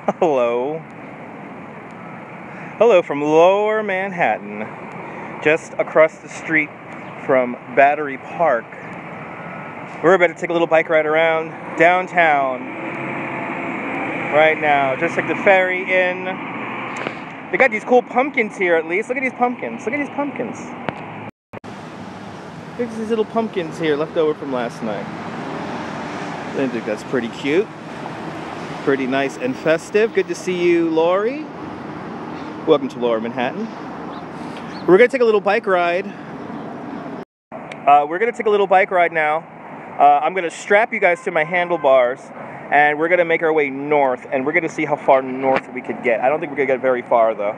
Hello. Hello from Lower Manhattan, just across the street from Battery Park. We're about to take a little bike ride around downtown right now. Just like the ferry in. They got these cool pumpkins here at least. Look at these pumpkins. Look at these pumpkins. Look at these little pumpkins here left over from last night. I think that's pretty cute. Pretty nice and festive. Good to see you, Lori. Welcome to Lower Manhattan. We're going to take a little bike ride. We're going to take a little bike ride now. I'm going to strap you guys to my handlebars, and we're going to make our way north, and we're going to see how far north we could get. I don't think we're going to get very far, though.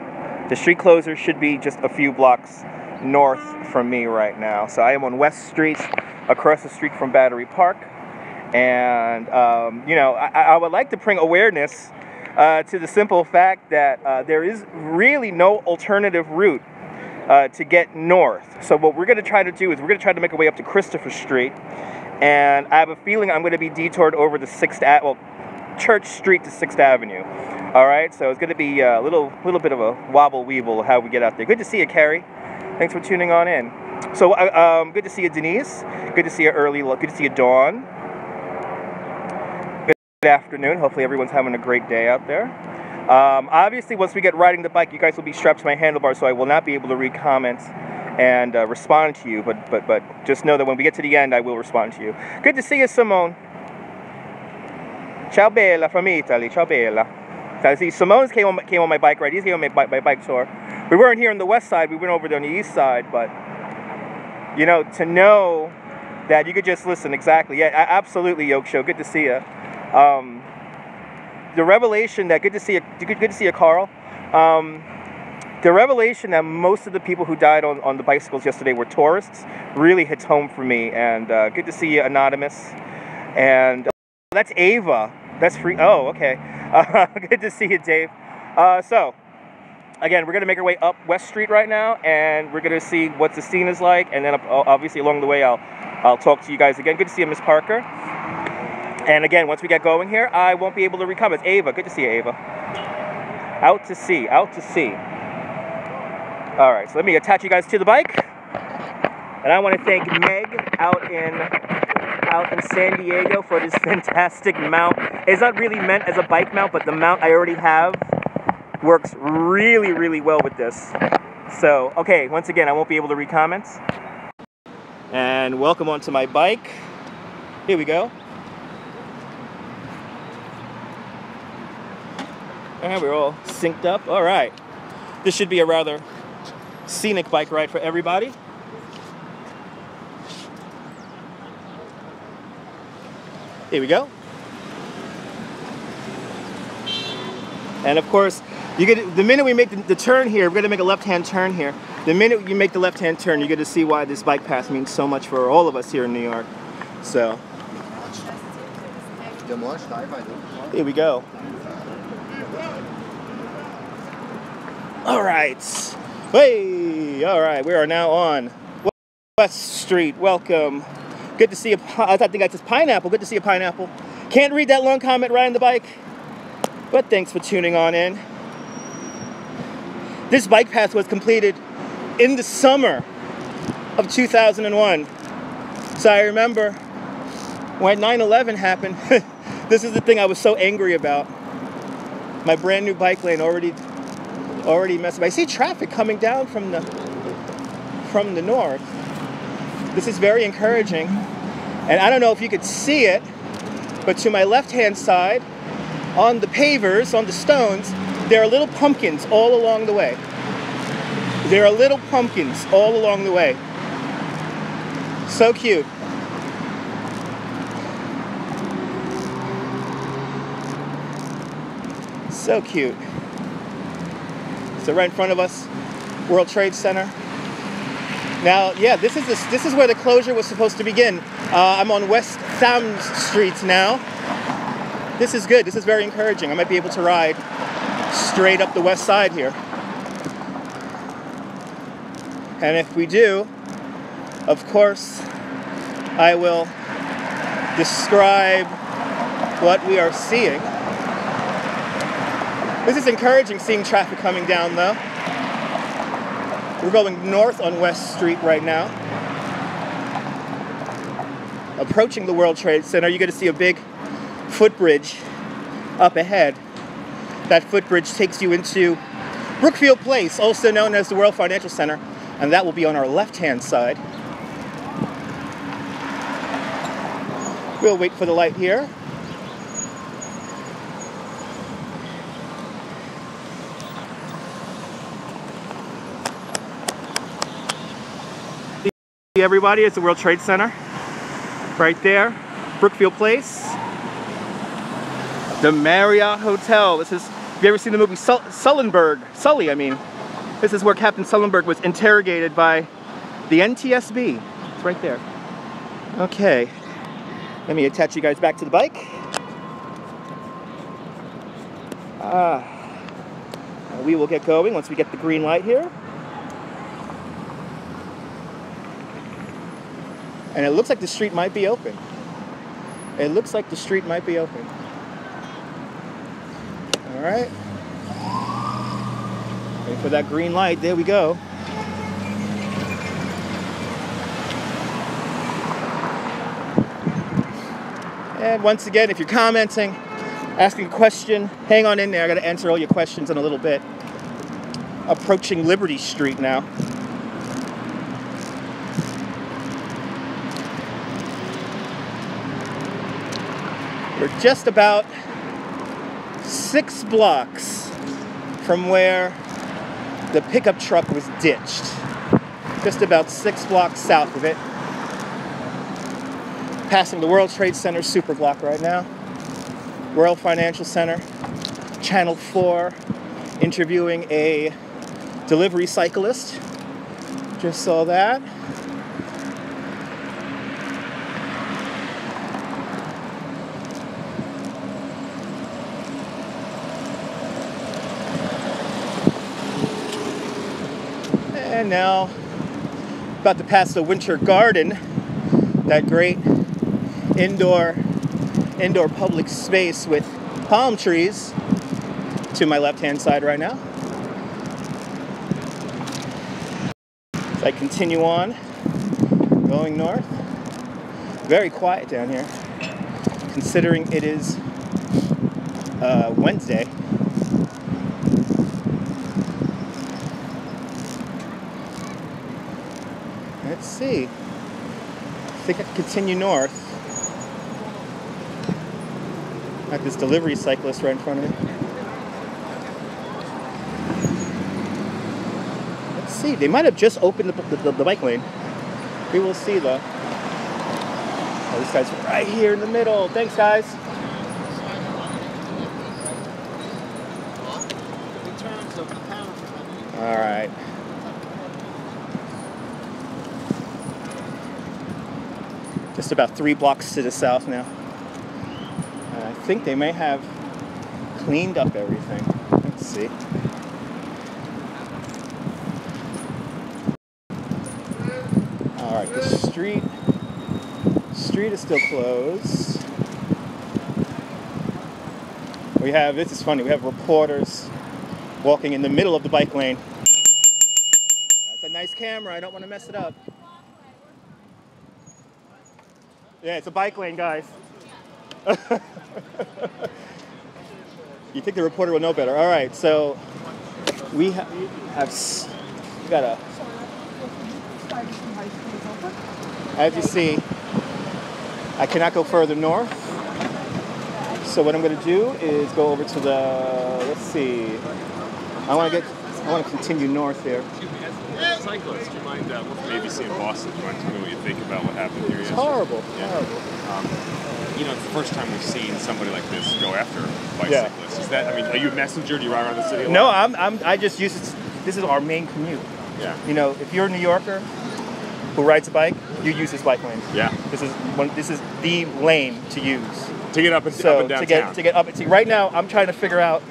The street closer should be just a few blocks north from me right now. So I am on West Street, across the street from Battery Park. And, you know, I would like to bring awareness to the simple fact that there is really no alternative route to get north. So what we're going to try to do is we're going to try to make our way up to Christopher Street. And I have a feeling I'm going to be detoured over the Church Street to 6th Avenue. All right, so it's going to be a little bit of a wobble-weeble how we get out there. Good to see you, Carrie. Thanks for tuning on in. So good to see you, Denise. Good to see you, Good to see you, Dawn. Good afternoon. Hopefully everyone's having a great day out there. Obviously, once we get riding the bike, you guys will be strapped to my handlebars, so I will not be able to read comments and respond to you. But just know that when we get to the end, I will respond to you. Good to see you, Simone. Ciao bella from Italy. Ciao bella. So see, Simone came on my bike ride. He came on my bike tour. We weren't here on the west side. We went over there on the east side. But you know, to know that you could just listen exactly. Yeah, absolutely, Yoke Show. Good to see you. The revelation that good to see you, Carl. The revelation that most of the people who died on the bicycles yesterday were tourists really hits home for me. And good to see you, Anonymous. And that's Ava. That's free. Oh, okay. Good to see you, Dave. So again, we're gonna make our way up West Street right now, and we're gonna see what the scene is like. And then obviously along the way, I'll talk to you guys again. Good to see you, Miss Parker. And again, once we get going here, I won't be able to recome. It's Ava. Good to see you, Ava. Out to sea. Out to sea. All right, so let me attach you guys to the bike. And I want to thank Meg out in San Diego for this fantastic mount. It's not really meant as a bike mount, but the mount I already have works really, really well with this. So, okay, once again, I won't be able to read comments. And welcome onto my bike. Here we go. And we're all synced up. All right. This should be a rather scenic bike ride for everybody. Here we go. And of course, the minute we make the turn here, we're going to make a left-hand turn here. The minute you make the left-hand turn, you're going to see why this bike path means so much for all of us here in New York. So, here we go. All right. Hey, all right. We are now on West Street. Welcome. Good to see you. I think I said pineapple. Good to see you, pineapple. Can't read that long comment riding the bike, but thanks for tuning on in. This bike path was completed in the summer of 2001. So I remember when 9/11 happened, this is the thing I was so angry about. My brand new bike lane already messed up. I see traffic coming down from the north. This is very encouraging. And I don't know if you could see it, but to my left-hand side, on the pavers, on the stones, there are little pumpkins all along the way. There are little pumpkins all along the way. So cute. So cute. So right in front of us, World Trade Center. Now, yeah, this is where the closure was supposed to begin. I'm on West Thames Street now. This is good. This is very encouraging. I might be able to ride straight up the west side here. And if we do, of course, I will describe what we are seeing. This is encouraging, seeing traffic coming down, though. We're going north on West Street right now. Approaching the World Trade Center, you're going to see a big footbridge up ahead. That footbridge takes you into Brookfield Place, also known as the World Financial Center, and that will be on our left-hand side. We'll wait for the light here. Everybody, it's the World Trade Center. Right there, Brookfield Place. The Marriott Hotel. This is, have you ever seen the movie Sully, I mean. This is where Captain Sullenberg was interrogated by the NTSB. It's right there. Okay. Let me attach you guys back to the bike. We will get going once we get the green light here. And it looks like the street might be open. It looks like the street might be open. All right. Wait for that green light. There we go. And once again, if you're commenting, asking a question, hang on in there. I got to answer all your questions in a little bit. Approaching Liberty Street now. We're just about 6 blocks from where the pickup truck was ditched. Just about 6 blocks south of it. Passing the World Trade Center super block right now. World Financial Center. Channel 4. Interviewing a delivery cyclist. Just saw that. And now, about to pass the Winter Garden, that great indoor public space with palm trees to my left-hand side right now. As I continue on, going north. Very quiet down here, considering it is Wednesday. Let's see. I think I can continue north. Got this delivery cyclist right in front of me. Let's see. They might have just opened the bike lane. We will see though. Oh, this guy's right here in the middle. Thanks, guys. All right. Just about 3 blocks to the south now. I think they may have cleaned up everything. Let's see. All right, the street is still closed. We have, this is funny, we have reporters walking in the middle of the bike lane. That's a nice camera, I don't want to mess it up. Yeah, it's a bike lane, guys. You think the reporter will know better. All right, so we got a, as you see, I cannot go further north. So what I'm going to do is go over to the, let's see, I want to continue north here. As a cyclist, do you mind maybe seeing Boston? Do you mind telling me what you think about what happened here yesterday? It's horrible. Yeah. Horrible. You know, it's the first time we've seen somebody like this go after bicyclists. Is that, I mean, are you a messenger? Do you ride around the city a lot? No, I just use it. This is our main commute. Yeah. You know, if you're a New Yorker who rides a bike, you use this bike lane. Yeah. This is the lane to use. To get up and downtown. To get up and see. Right now, I'm trying to figure out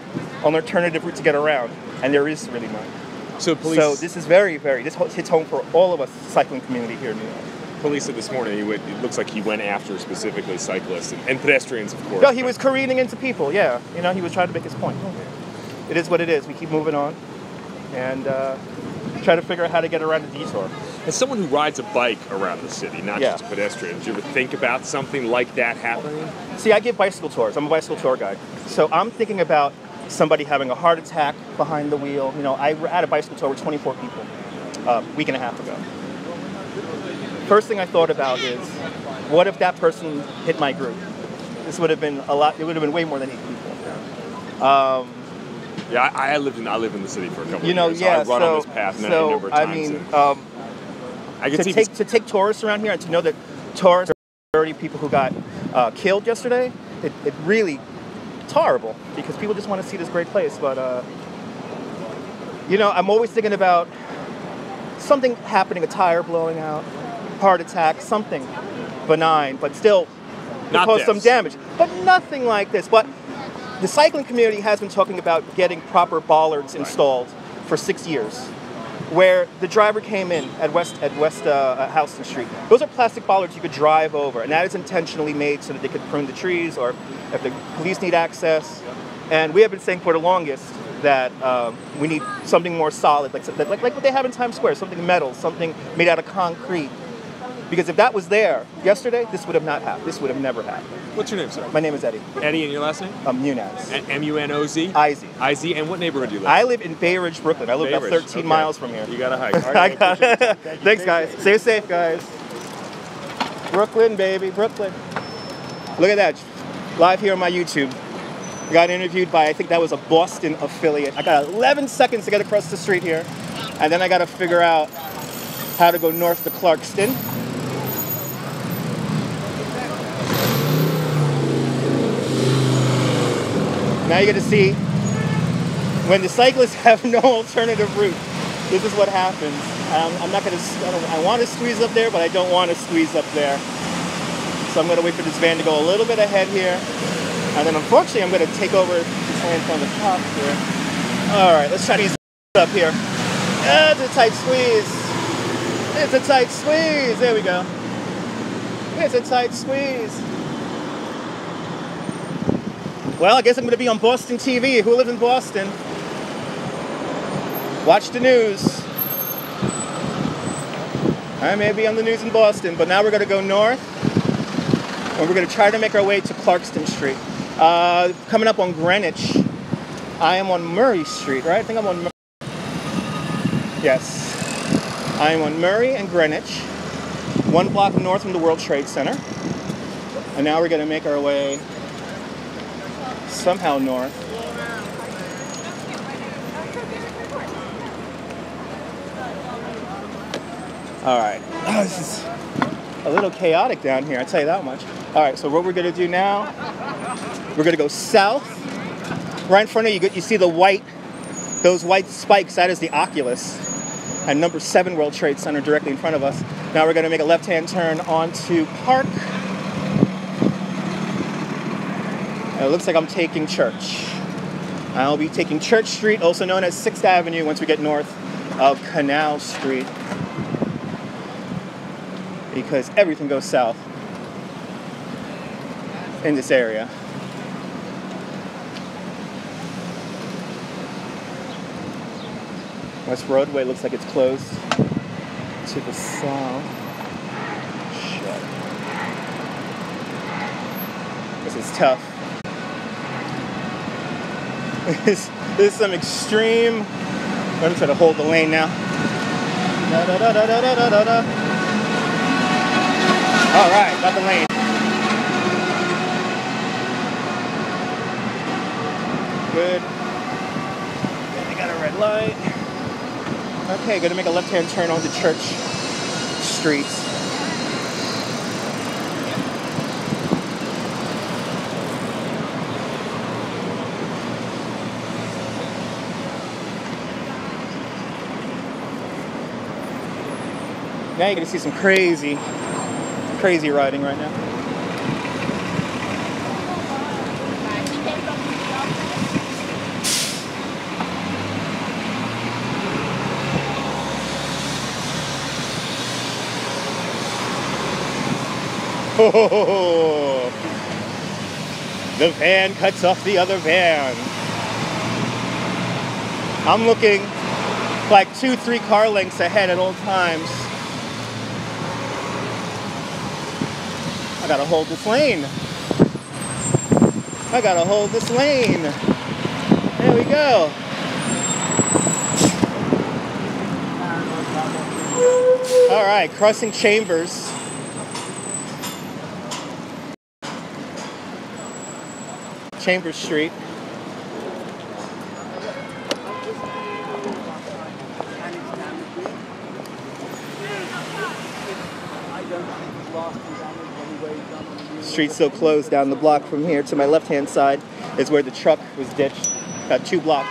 an alternative route to get around, and there is really none. So police. So this is this hits home for all of us, the cycling community here in New York. Police said this morning it looks like he went after specifically cyclists and pedestrians, of course. No, he was careening into people. Yeah, you know, he was trying to make his point. it is what it is. We keep moving on and try to figure out how to get around the detour. As someone who rides a bike around the city, not Yeah. just a pedestrian, did you ever think about something like that happening? See, I give bicycle tours. I'm a bicycle tour guide. So I'm thinking about somebody having a heart attack behind the wheel. You know, I had a bicycle tour with 24 people a week and a half ago. First thing I thought about is, what if that person hit my group? This would have been a lot. It would have been way more than 8 people. Yeah, I live in the city for a couple You know, of years. yeah. So I run on this path many number of I times. mean, and I can see to take tourists around here and to know that tourists are 30 people who got killed yesterday, it really, it's horrible because people just want to see this great place. But, you know, I'm always thinking about something happening, a tire blowing out, heart attack, something benign, but still Not cause some this. damage. But nothing like this. But the cycling community has been talking about getting proper bollards installed for 6 years. Where the driver came in at West Houston Street. Those are plastic bollards you could drive over, and that is intentionally made so that they could prune the trees, or if the police need access. And we have been saying for the longest that we need something more solid, like what they have in Times Square, something metal, something made out of concrete. Because if that was there yesterday, this would have not happened. This would have never happened. What's your name, sir? My name is Eddie. Eddie, and your last name? Munaz. M-U-N-O-Z? Izzy. Izzy. And what neighborhood do you live in? I live in Bay Ridge, Brooklyn. I live about Bay Ridge. 13 Okay. miles from here. You got to hike. All I right, got well, it. Thanks, guys. Stay safe, guys. Brooklyn, baby, Brooklyn. Look at that. Live here on my YouTube. I got interviewed by, I think that was a Boston affiliate. I got 11 seconds to get across the street here. And then I got to figure out how to go north to Clarkston. Now you're going to see when the cyclists have no alternative route. This is what happens. I'm not going to, I want to squeeze up there, but I don't want to squeeze up there. So I'm going to wait for this van to go a little bit ahead here. And then unfortunately, I'm going to take over this lane from the top here. All right, let's try to ease up here. It's a tight squeeze. It's a tight squeeze. There we go. It's a tight squeeze. Well, I guess I'm going to be on Boston TV. Who lives in Boston? Watch the news. I may be on the news in Boston, but now we're going to go north. And we're going to try to make our way to Clarkston Street. Coming up on Greenwich. I am on Murray Street, right? I think I'm on Murray. Yes. I am on Murray and Greenwich. 1 block north from the World Trade Center. And now we're going to make our way somehow north. All right. Oh, this is a little chaotic down here, I'll tell you that much. All right, so what we're going to do now, we're going to go south. Right in front of you, you see the those white spikes. That is the Oculus. And number 7 World Trade Center directly in front of us. Now we're going to make a left-hand turn onto Park. It looks like I'm taking Church. I'll be taking Church Street, also known as 6th Avenue, once we get north of Canal Street. Because everything goes south in this area. West Broadway looks like it's closed to the south. Shit. This is tough. This is some extreme. I'm going to try to hold the lane now. Da, da, da, da, da, da, da, da. All right, got the lane. Good. I got a red light. Okay, gonna make a left-hand turn onto Church Street. Now you're gonna see some crazy riding right now. Oh, the van cuts off the other van. I'm looking like 2-3 car lengths ahead at all times. I gotta hold this lane. I gotta hold this lane. There we go. All right, crossing Chambers. Chambers Street. Street's still closed. Down the block from here to my left-hand side is where the truck was ditched. About 2 blocks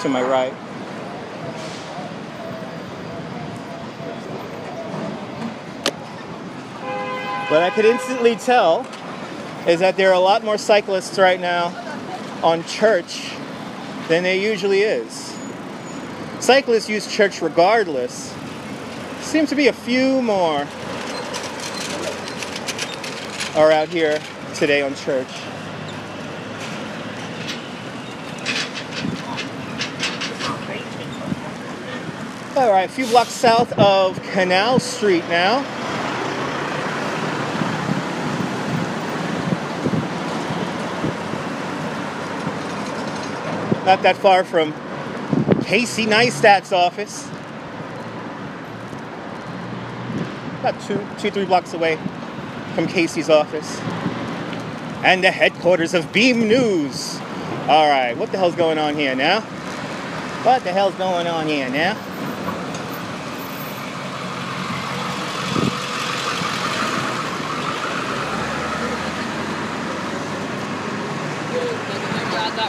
to my right. What I could instantly tell is that there are a lot more cyclists right now on Church than there usually is. Cyclists use Church regardless. Seems to be a few more are out here today on Church. All right, a few blocks south of Canal Street now. Not that far from Casey Neistat's office. About 2-3 blocks away from Casey's office. And the headquarters of Beam News. All right, what the hell's going on here now? What the hell's going on here now?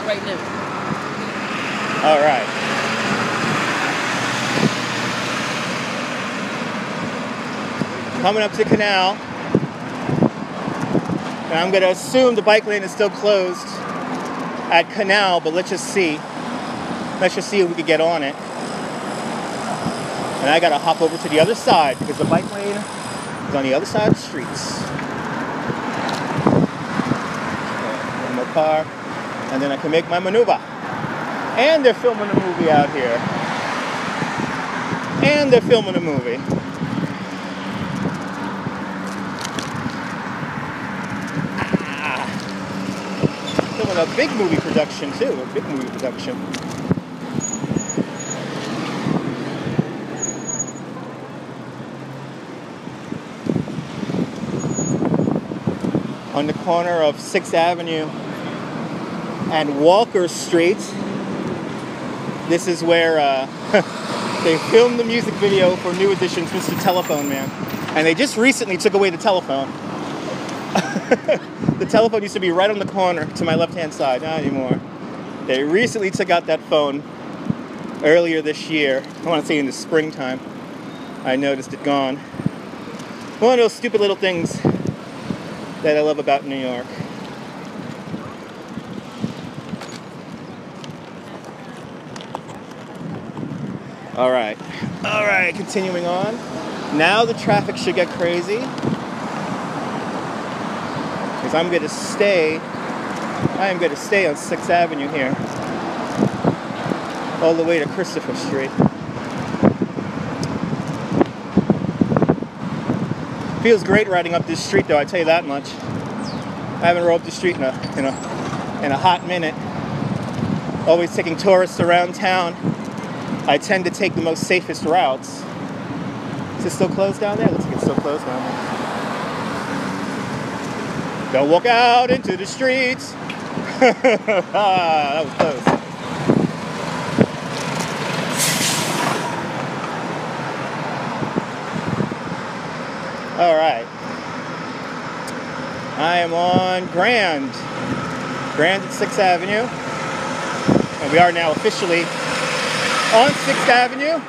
Right now. All right. Coming up to Canal. And I'm going to assume the bike lane is still closed at Canal, but let's just see. Let's just see if we can get on it. And I got to hop over to the other side because the bike lane is on the other side of the streets. Okay, one more car. And then I can make my maneuver. And they're filming a movie out here. And they're filming a movie. Filming a big movie production too. A big movie production. On the corner of 6th Avenue and Walker Street. This is where they filmed the music video for New Edition's Mr. Telephone Man. And they just recently took away the telephone. The telephone used to be right on the corner to my left-hand side, not anymore. They recently took out that phone earlier this year. I want to say in the springtime. I noticed it gone. One of those stupid little things that I love about New York. All right, continuing on. Now the traffic should get crazy. Because I am going to stay on 6th Avenue here. All the way to Christopher Street. Feels great riding up this street though, I tell you that much. I haven't rode up the street in a hot minute. Always taking tourists around town. I tend to take the most safest routes. Is it still closed down there? Looks like it's still closed down there. Don't walk out into the streets. That was close. All right. I am on Grand at 6th Avenue. And we are now officially on 6th Avenue.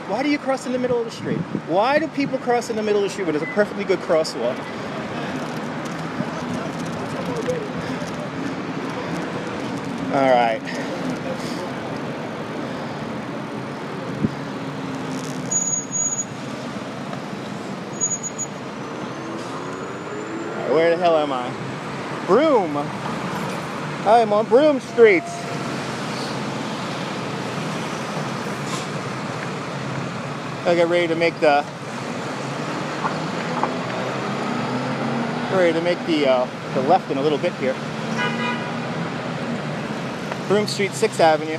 Why do you cross in the middle of the street? Why do people cross in the middle of the street when there's a perfectly good crosswalk? All right. Where the hell am I? Broome. I am on Broome Street. I get ready to make the left in a little bit here. Broome Street, 6th Avenue,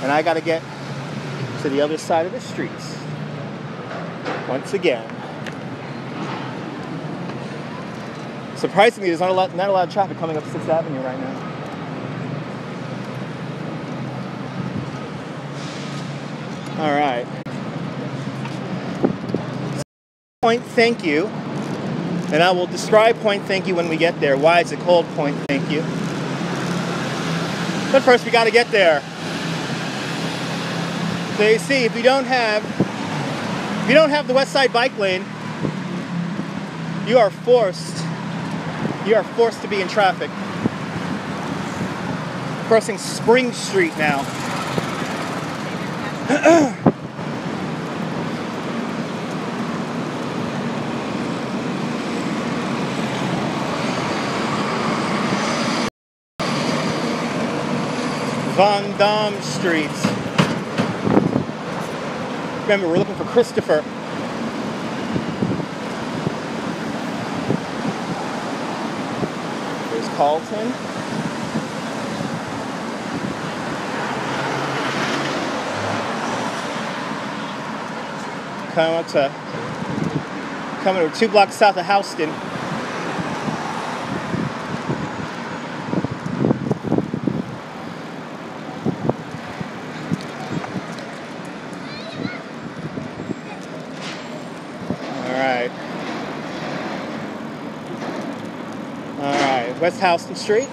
and I gotta get to the other side of the streets once again. Surprisingly, there's not a lot of traffic coming up 6th Avenue right now. All right. Point Thank You, and I will describe Point Thank You when we get there. Why is it called Point Thank You? But first, we got to get there. So you see, if you don't have the West Side bike lane, you are forced to be in traffic. Crossing Spring Street now. Vendôme Street. Remember, we're looking for Christopher. There's Carlton. Coming to 2 blocks south of Houston. West Houston Street.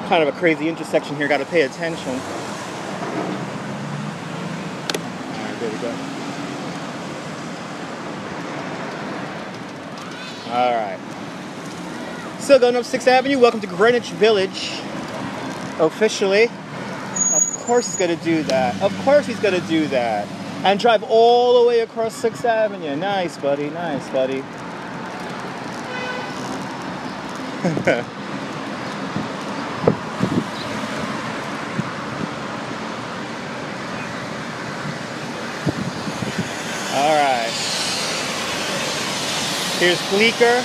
Kind of a crazy intersection here, got to pay attention. Alright, there we go. Alright. Still going up 6th Avenue. Welcome to Greenwich Village. Officially. Of course he's going to do that. Of course he's going to do that. And drive all the way across 6th Avenue. Nice, buddy. Nice, buddy. All right. Here's Bleecker.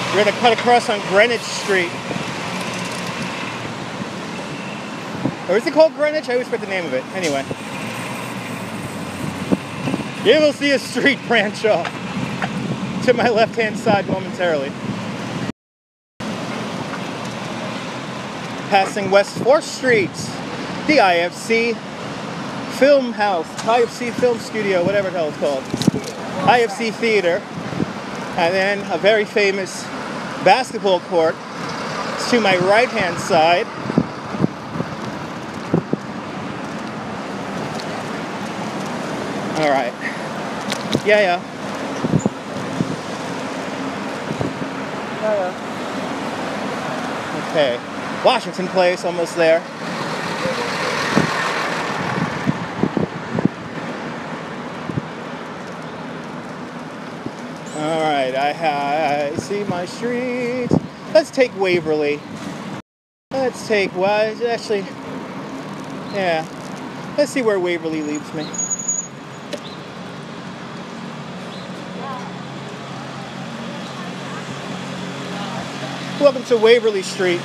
We're going to cut across on Greenwich Street. Or is it called Greenwich? I always forget the name of it. Anyway. You will see a street branch off to my left-hand side momentarily. Passing West 4th Street. The IFC Film House, IFC Film Studio, whatever the hell it's called. IFC Theater. And then a very famous basketball court to my right-hand side. All right. Yeah. Okay. Washington Place, almost there. All right, I see my street. Let's take Waverly. Let's see where Waverly leads me. Welcome to Waverly Street.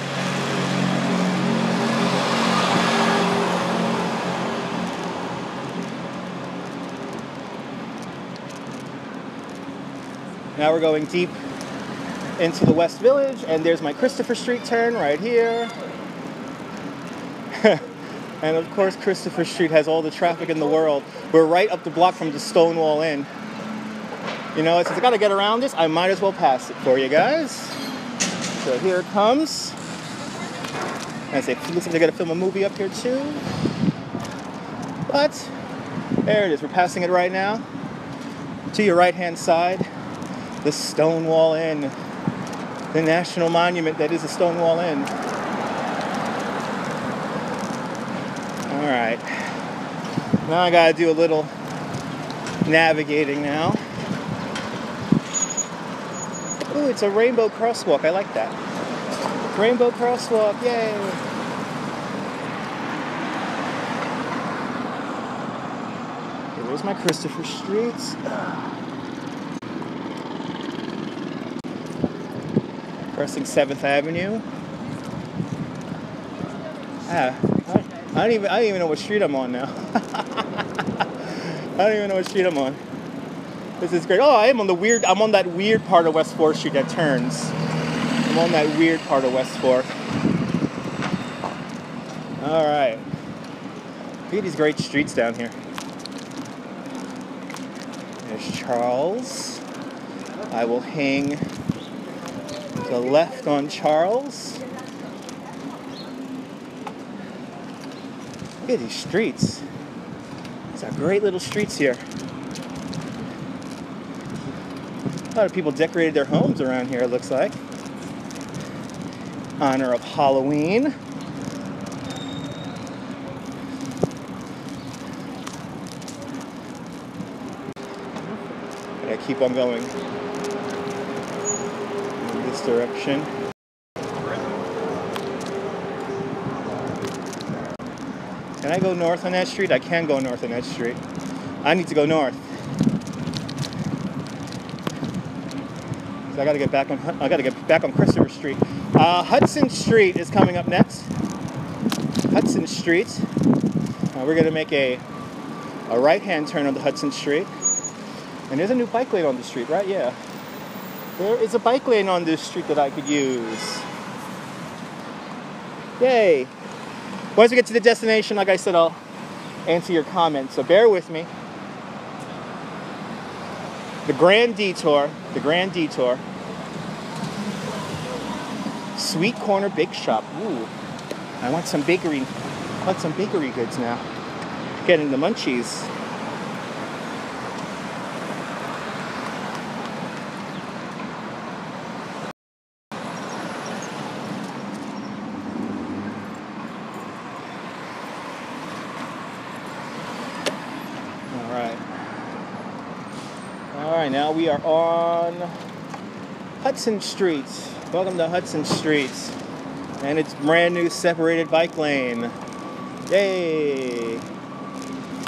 Now we're going deep into the West Village, and there's my Christopher Street turn right here. And of course, Christopher Street has all the traffic in the world. We're right up the block from the Stonewall Inn. You know, since I gotta get around this, I might as well pass it for you guys. So here it comes. And say, looks like they're gonna film a movie up here too. But there it is. We're passing it right now. To your right-hand side, the Stonewall Inn, the national monument that is the Stonewall Inn. All right. Now I gotta do a little navigating now. Ooh, it's a rainbow crosswalk. I like that. Rainbow crosswalk, yay! Okay, there's my Christopher Street. Crossing 7th Avenue. I don't even know what street I'm on now. I don't even know what street I'm on. This is great. Oh, I'm on that weird part of West 4th Street that turns. I'm on that weird part of West 4th. All right. Look at these great streets down here. There's Charles. I will hang to the left on Charles. Look at these streets. These are great little streets here. A lot of people decorated their homes around here, it looks like. In honor of Halloween. I keep on going in this direction. Can I go north on that street? I can go north on that street. I need to go north. So I gotta get back on Christopher Street. Hudson Street is coming up next. Hudson Street. We're gonna make a right-hand turn onto Hudson Street. And there's a new bike lane on the street, right? Yeah. There is a bike lane on this street that I could use. Yay. Once we get to the destination, like I said, I'll answer your comments. So bear with me. The Grand Detour. Sweet Corner Bake Shop. Ooh. I want some bakery goods now. Getting the munchies. All right, now we are on Hudson Street. Welcome to Hudson Street. And it's brand new separated bike lane. Yay!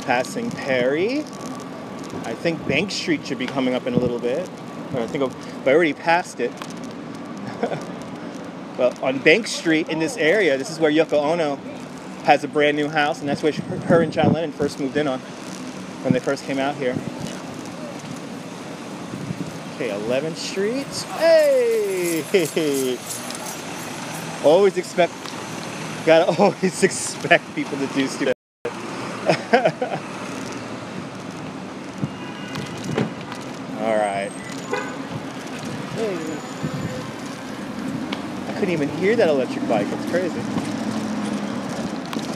Passing Perry. I think Bank Street should be coming up in a little bit. I already passed it. Well, on Bank Street in this area, this is where Yoko Ono has a brand new house, and that's where her and John Lennon first moved in on when they first came out here. Okay, 11th Street. Hey! Gotta always expect people to do stupid. All right. Hey. I couldn't even hear that electric bike. It's crazy.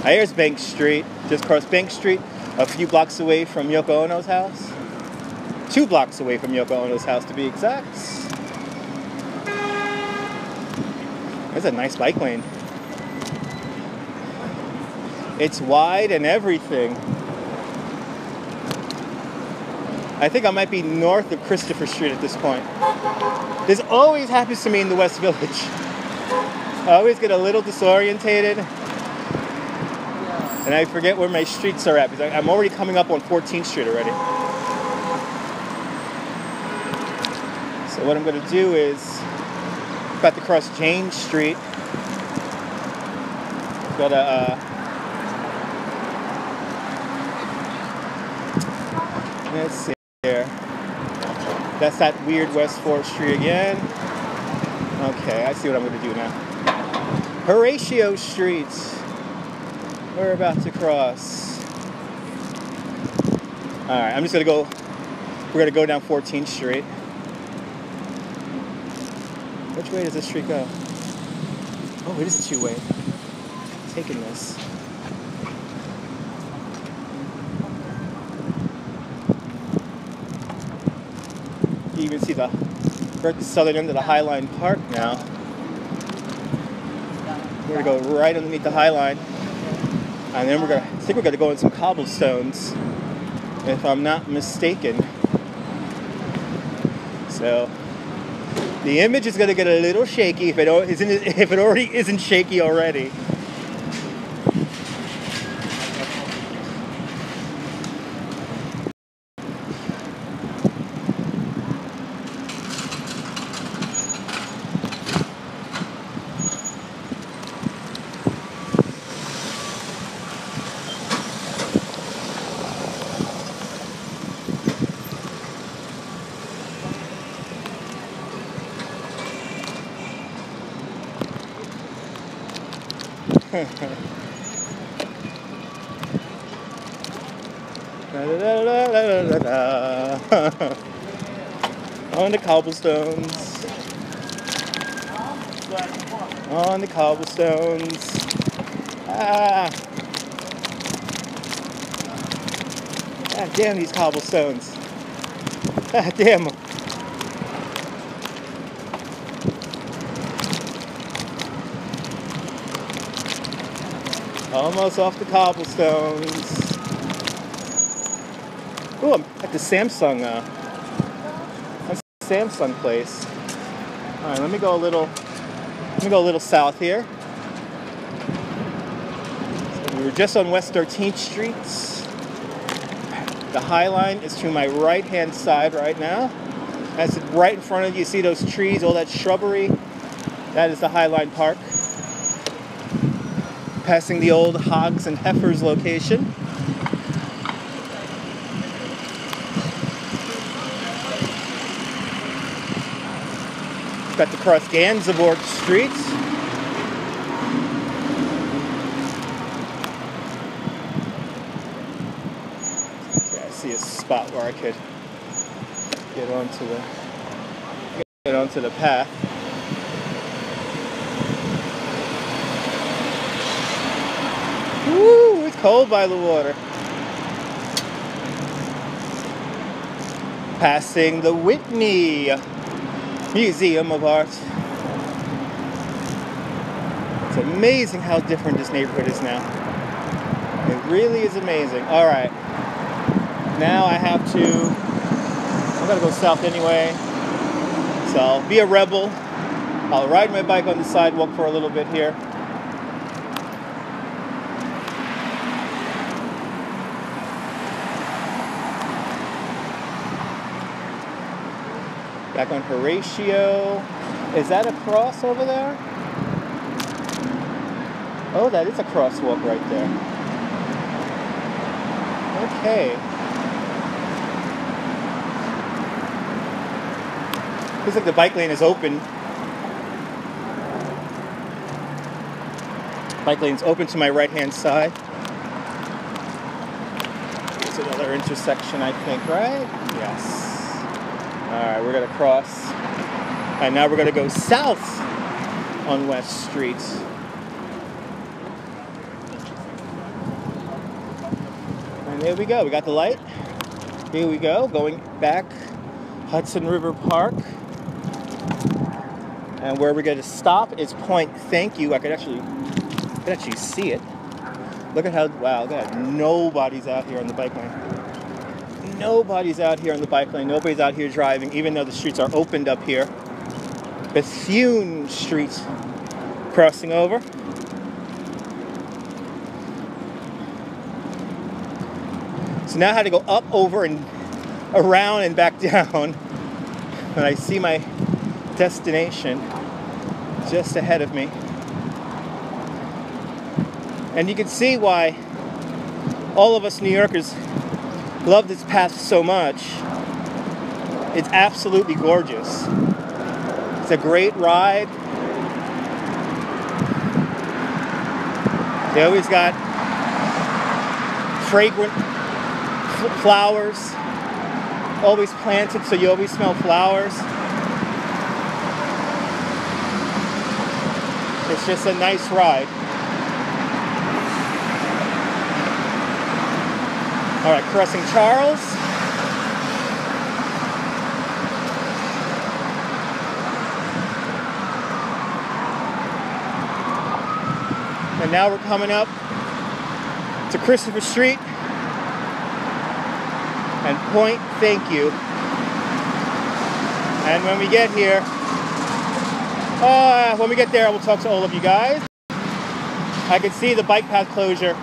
Here's Bank Street. Just crossed Bank Street, a few blocks away from Yoko Ono's house. 2 blocks away from Yoko Ono's house, to be exact. There's a nice bike lane. It's wide and everything. I think I might be north of Christopher Street at this point. This always happens to me in the West Village. I always get a little disorientated. And I forget where my streets are at, because I'm already coming up on 14th Street already. So what I'm going to do is, about to cross James Street. Gotta, let's see here. That's that weird West 4th Street again. Okay, I see what I'm going to do now. Horatio Street. We're about to cross. Alright, I'm just going to go, we're going to go down 14th Street. Which way does this street go? Oh, it is a 2-way. Taking this. even see we're at the southern end of the Highline Park now. We're gonna go right underneath the Highline, and then I think we're gonna go in some cobblestones, if I'm not mistaken. So the image is gonna get a little shaky if it already isn't shaky already. On the cobblestones. On the cobblestones. Ah. God damn these cobblestones. God damn them. Almost off the cobblestones. Oh, I'm at the Samsung place. All right, let me go a little south here. So we were just on West 13th Street. The Highline is to my right-hand side right now. That's right in front of you. You see those trees, all that shrubbery? That is the Highline Park. Passing the old Hogs and Heifers location. Got to cross Gansevoort Street. Okay, I see a spot where I could get onto the path. Woo! It's cold by the water. Passing the Whitney Museum of Art. It's amazing how different this neighborhood is now. It really is amazing. All right. Now I'm gonna go south anyway. So I'll be a rebel. I'll ride my bike on the sidewalk for a little bit here. Back on Horatio. Is that a cross over there? Oh, that is a crosswalk right there. Okay. Looks like the bike lane is open. Bike lane's open to my right-hand side. It's another intersection, I think, right? Yes. Alright, we're going to cross. And now we're going to go south on West Street. And there we go. We got the light. Here we go. Going back Hudson River Park. And where we're going to stop is Point Thank You. I could actually see it. Look at how, wow, look at that. Nobody's out here on the bike lane. Nobody's out here on the bike lane. Nobody's out here driving, even though the streets are opened up here. Bethune Street crossing over. So now I had to go up, over, and around and back down. And I see my destination just ahead of me. And you can see why all of us New Yorkers love this path so much. It's absolutely gorgeous. It's a great ride. They always got fragrant flowers, always planted, so you always smell flowers. It's just a nice ride. All right, crossing Charles. And now we're coming up to Christopher Street and Point Thank You. And when we get here, when we get there, I will talk to all of you guys. I can see the bike path closure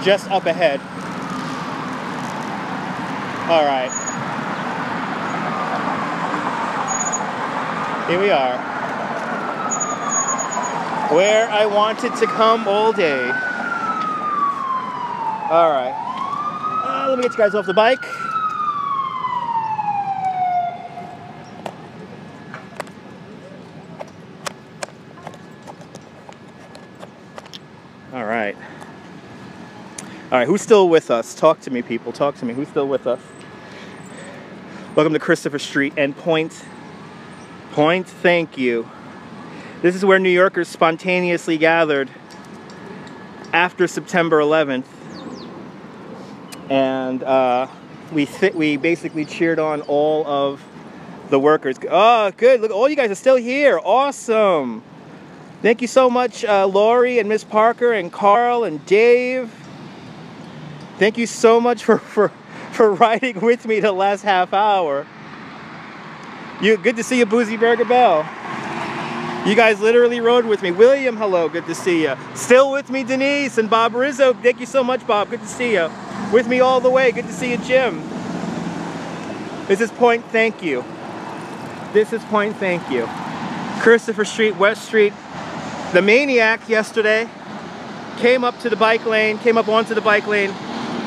just up ahead. All right. Here we are. Where I wanted to come all day. All right. Let me get you guys off the bike. All right. All right, who's still with us? Talk to me, people. Talk to me. Who's still with us? Welcome to Christopher Street and Point Thank You. This is where New Yorkers spontaneously gathered after September 11th. And we basically cheered on all of the workers. Oh, good. Look, all you guys are still here. Awesome. Thank you so much, Lori and Miss Parker and Carl and Dave. Thank you so much for riding with me the last half hour. Good to see you, Boozy Burger Bell. You guys literally rode with me. William, hello, good to see you. Still with me, Denise and Bob Rizzo. Thank you so much, Bob. Good to see you. With me all the way. Good to see you, Jim. This is Point Thank You. This is Point Thank You. Christopher Street, West Street. The Maniac yesterday came up to the bike lane, came up onto the bike lane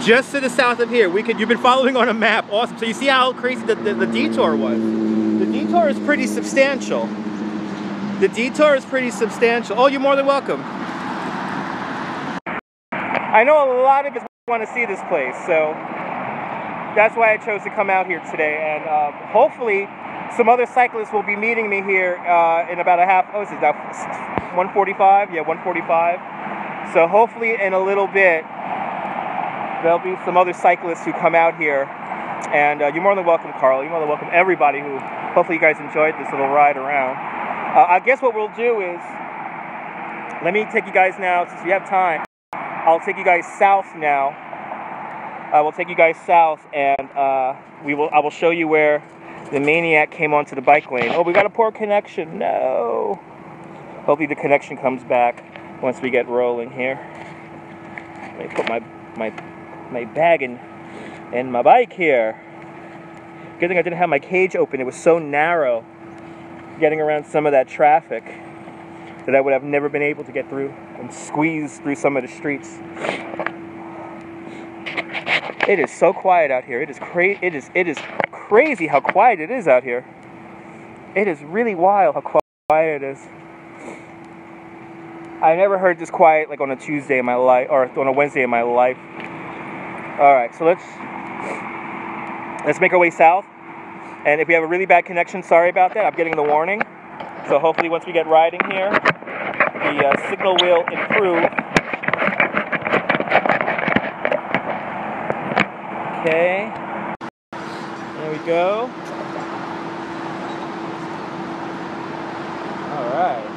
just to the south of here. You've been following on a map. Awesome. So you see how crazy the detour was. The detour is pretty substantial. The detour is pretty substantial. Oh, you're more than welcome. I know a lot of us want to see this place, so that's why I chose to come out here today. And hopefully some other cyclists will be meeting me here in about a half, oh, is it 1:45? Yeah, 1:45. So hopefully in a little bit, there'll be some other cyclists who come out here. And you're more than welcome, Carl. You're more than welcome, everybody who, hopefully you guys enjoyed this little ride around. I guess what we'll do is, let me take you guys now, since we have time, I'll take you guys south now. We'll take you guys south, and I will show you where the Maniac came onto the bike lane. Oh, we got a poor connection. No. Hopefully the connection comes back once we get rolling here. Let me put my bag in my bike here. Good thing I didn't have my cage open. It was so narrow getting around some of that traffic that I would have never been able to get through and squeeze through some of the streets. It is so quiet out here. It is crazy how quiet it is out here. It is really wild how quiet it is. I never heard this quiet like on a Tuesday in my life, or on a Wednesday in my life. All right, so let's make our way south. And if we have a really bad connection, sorry about that. I'm getting the warning. So hopefully once we get riding here, the signal will improve. Okay. There we go. All right.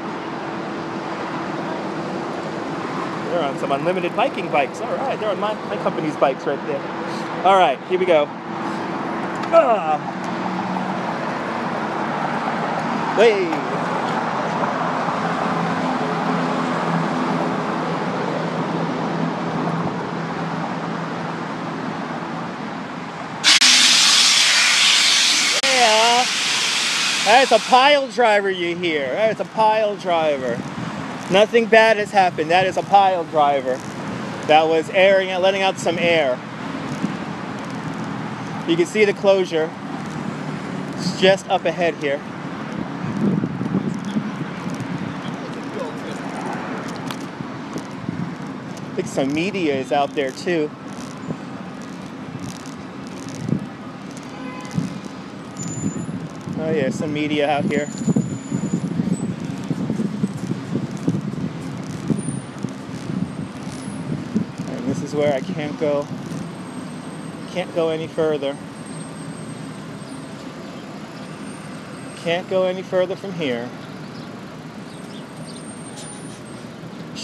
They're on some unlimited biking bikes. All right, they're on my company's bikes right there. All right, here we go. Hey. Yeah. That's a pile driver you hear. That's a pile driver. Nothing bad has happened. That is a pile driver that was letting out some air. You can see the closure. It's just up ahead here. I think some media is out there too. Oh yeah, some media out here. And this is where I can't go any further. Can't go any further from here.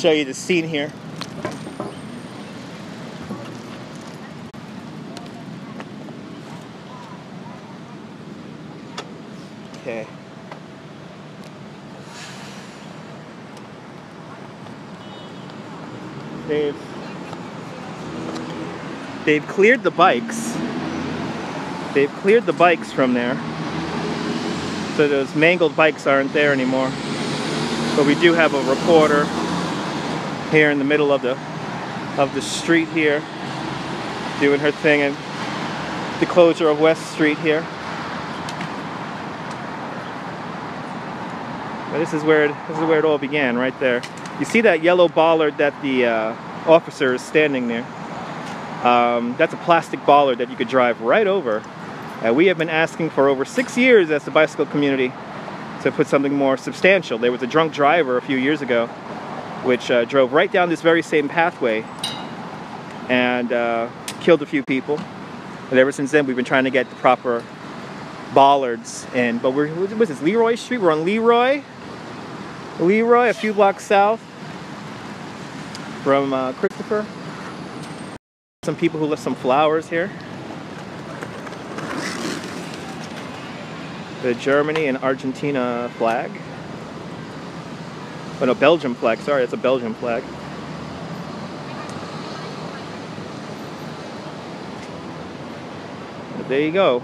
show you the scene here. Okay. They've cleared the bikes. They've cleared the bikes from there. So those mangled bikes aren't there anymore. But we do have a reporter here in the middle of the street here, doing her thing at the closure of West Street here. But this is where it all began, right there. You see that yellow bollard that the officer is standing there? That's a plastic bollard that you could drive right over. We have been asking for over 6 years as the bicycle community to put something more substantial. There was a drunk driver a few years ago which drove right down this very same pathway and killed a few people. And ever since then we've been trying to get the proper bollards in. But what's this, Leroy Street? We're on Leroy, a few blocks south from Christopher. Some people who left some flowers here. The Germany and Argentina flag. Oh no, Belgium flag, sorry, that's a Belgian flag. But there you go.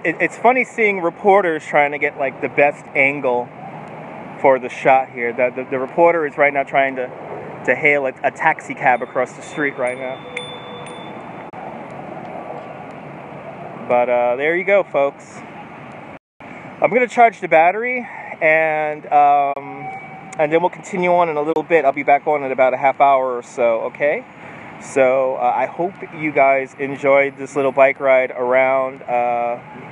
It's funny seeing reporters trying to get like the best angle for the shot here. The reporter is right now trying to hail a taxi cab across the street right now. But there you go, folks. I'm gonna charge the battery and then we'll continue on in a little bit. I'll be back on in about a half hour or so, okay? So I hope you guys enjoyed this little bike ride around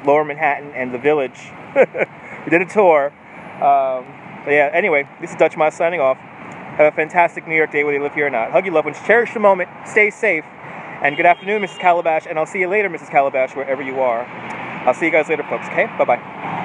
Lower Manhattan and the Village. We did a tour. But yeah, anyway, this is Dutch Moss signing off. Have a fantastic New York day, whether you live here or not. Hug your loved ones, cherish the moment, stay safe, and good afternoon, Mrs. Calabash, and I'll see you later, Mrs. Calabash, wherever you are. I'll see you guys later, folks, okay? Bye-bye.